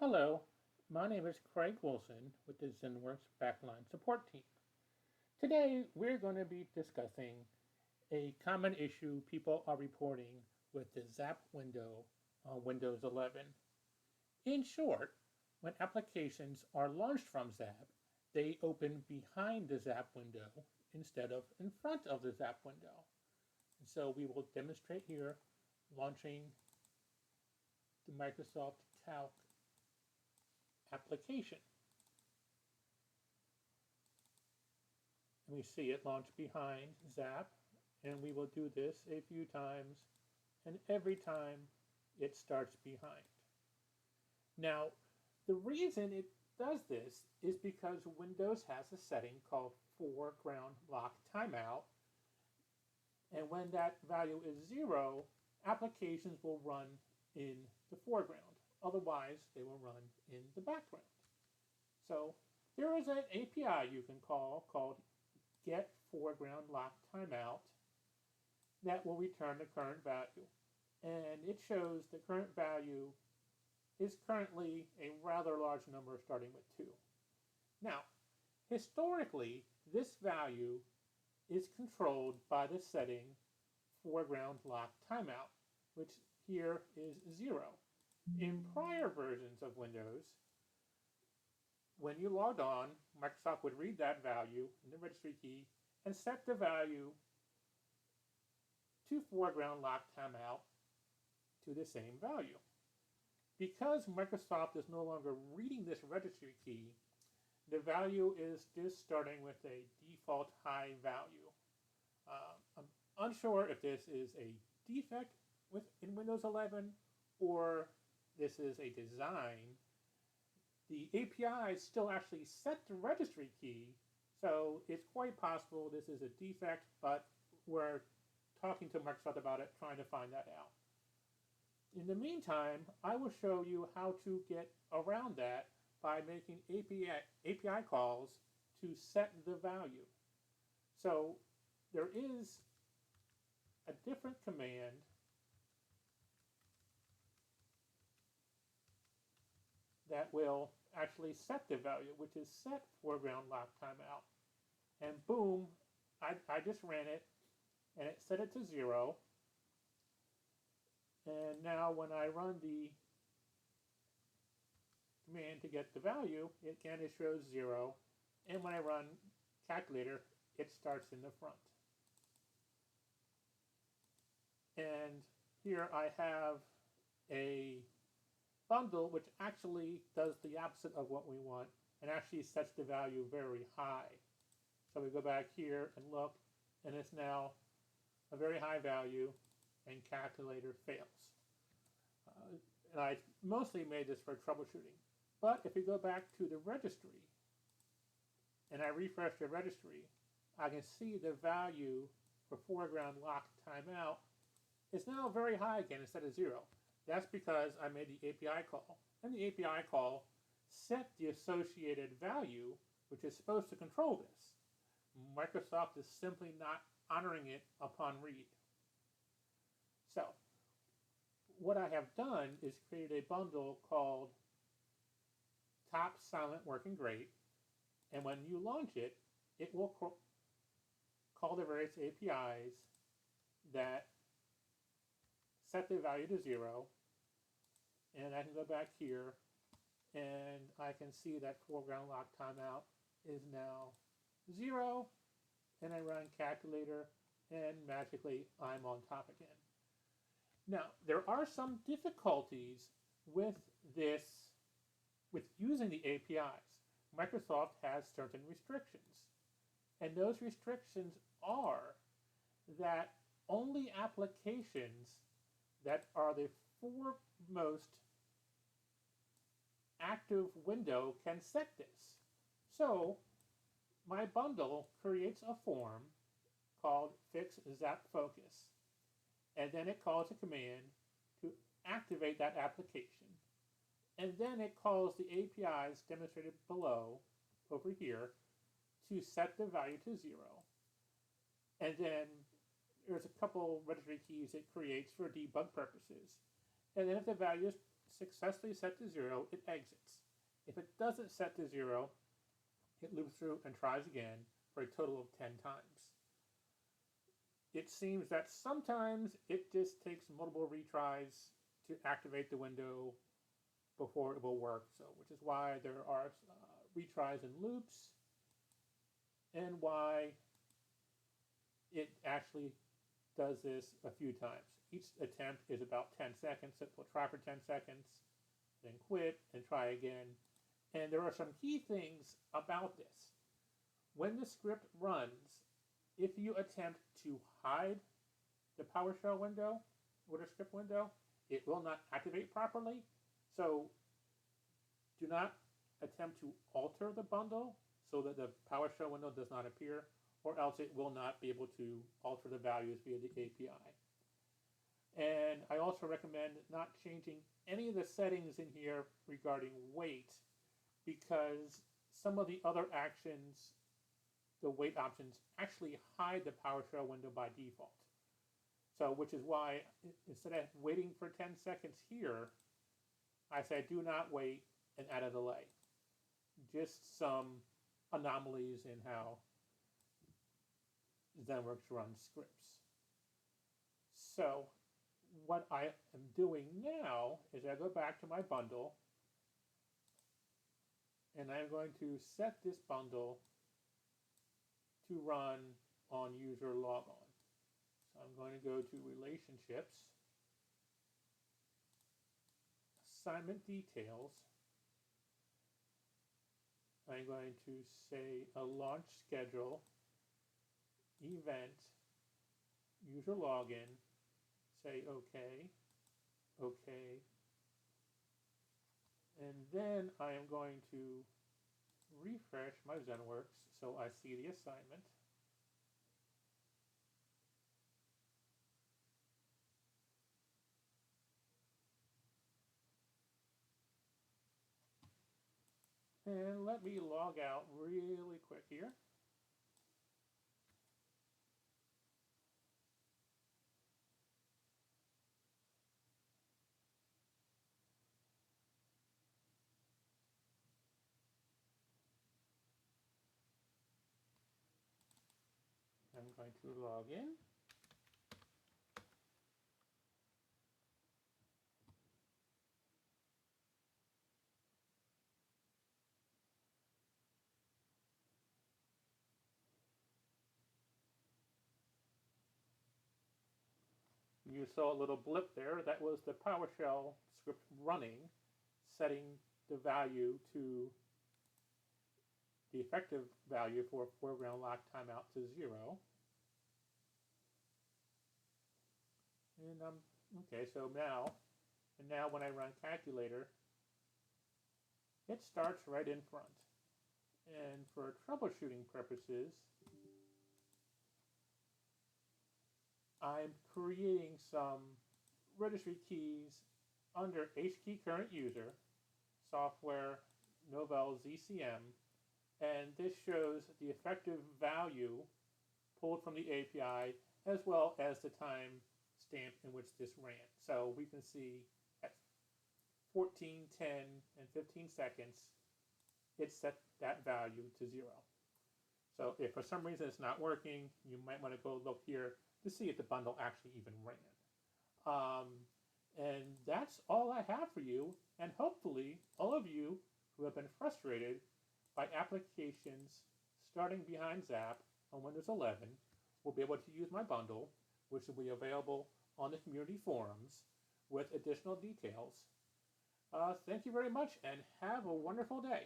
Hello, my name is Craig Wilson with the ZenWorks Backline Support Team. Today we're going to be discussing a common issue people are reporting with the Zapp window on Windows 11. In short, when applications are launched from Zapp, they open behind the Zapp window instead of in front of the Zapp window. And so we will demonstrate here launching the Microsoft Calc application. And we see it launch behind Zapp, and we will do this a few times, and every time it starts behind. Now, the reason it does this is because Windows has a setting called foreground lock timeout, and when that value is 0, applications will run in the foreground. Otherwise, they will run in the background. So there is an API you can call called get foreground lock timeout that will return the current value. And it shows the current value is currently a rather large number starting with 2. Now, historically, this value is controlled by the setting foreground lock timeout, which here is 0. In prior versions of Windows, when you logged on, Microsoft would read that value in the registry key and set the value to foreground lock timeout to the same value. Because Microsoft is no longer reading this registry key, the value is just starting with a default high value. I'm unsure if this is a defect in Windows 11 or this is a design. The API still actually set the registry key, so it's quite possible this is a defect, but we're talking to Microsoft about it, trying to find that out. In the meantime, I will show you how to get around that by making API calls to set the value. So there is a different command that will actually set the value, which is set foreground lock timeout. And boom, I just ran it, and it set it to 0. And now when I run the command to get the value, it again it shows 0. And when I run calculator, it starts in the front. And here I have a bundle which actually does the opposite of what we want and actually sets the value very high. So we go back here and look, and it's now a very high value, and calculator fails. And I mostly made this for troubleshooting. But if we go back to the registry, and I refresh the registry, I can see the value for foreground lock timeout is now very high again instead of 0. That's because I made the API call. And the API call set the associated value, which is supposed to control this. Microsoft is simply not honoring it upon read. So, what I have done is created a bundle called Top Silent Working Great. And when you launch it, it will call the various APIs that set the value to 0. And I can go back here, and I can see that foreground lock timeout is now 0. And I run calculator, and magically I'm on top again. Now, there are some difficulties with this, with using the APIs. Microsoft has certain restrictions. And those restrictions are that only applications that are the foremost active window can set this. So my bundle creates a form called fix Zapp focus, and then it calls a command to activate that application, and then it calls the APIs demonstrated below over here to set the value to 0. And then there's a couple registry keys it creates for debug purposes. And then if the value is successfully set to 0, it exits. If it doesn't set to 0, it loops through and tries again for a total of 10 times. It seems that sometimes it just takes multiple retries to activate the window before it will work. So, which is why there are retries and loops, and why it actually does this a few times. Each attempt is about 10 seconds. It will try for 10 seconds, then quit and try again. And there are some key things about this. When the script runs, if you attempt to hide the PowerShell window or the script window, it will not activate properly. So do not attempt to alter the bundle so that the PowerShell window does not appear, or else it will not be able to alter the values via the API. And I also recommend not changing any of the settings in here regarding weight, because some of the other actions, the weight options, actually hide the PowerShell window by default. So, which is why instead of waiting for 10 seconds here, I say do not wait and add a delay. Just some anomalies in how ZenWorks runs scripts. So what I am doing now is I go back to my bundle, and I'm going to set this bundle to run on user logon. So I'm going to go to relationships, assignment details. I'm going to say a launch schedule, event, user login, say okay, okay, and then I am going to refresh my ZenWorks so I see the assignment. And let me log out really quick here. I'm going to log in. You saw a little blip there. That was the PowerShell script running, setting the value to the effective value for foreground lock timeout to 0. And okay, so now when I run calculator, it starts right in front. And for troubleshooting purposes, I'm creating some registry keys under HKey current user, software Novell ZCM, and this shows the effective value pulled from the API as well as the time stamp in which this ran. So we can see at 14, 10, and 15 seconds, it set that value to 0. So if for some reason it's not working, you might want to go look here to see if the bundle actually even ran. And that's all I have for you. And hopefully all of you who have been frustrated by applications starting behind Zapp on Windows 11 will be able to use my bundle, which will be available on the community forums with additional details. Thank you very much and have a wonderful day.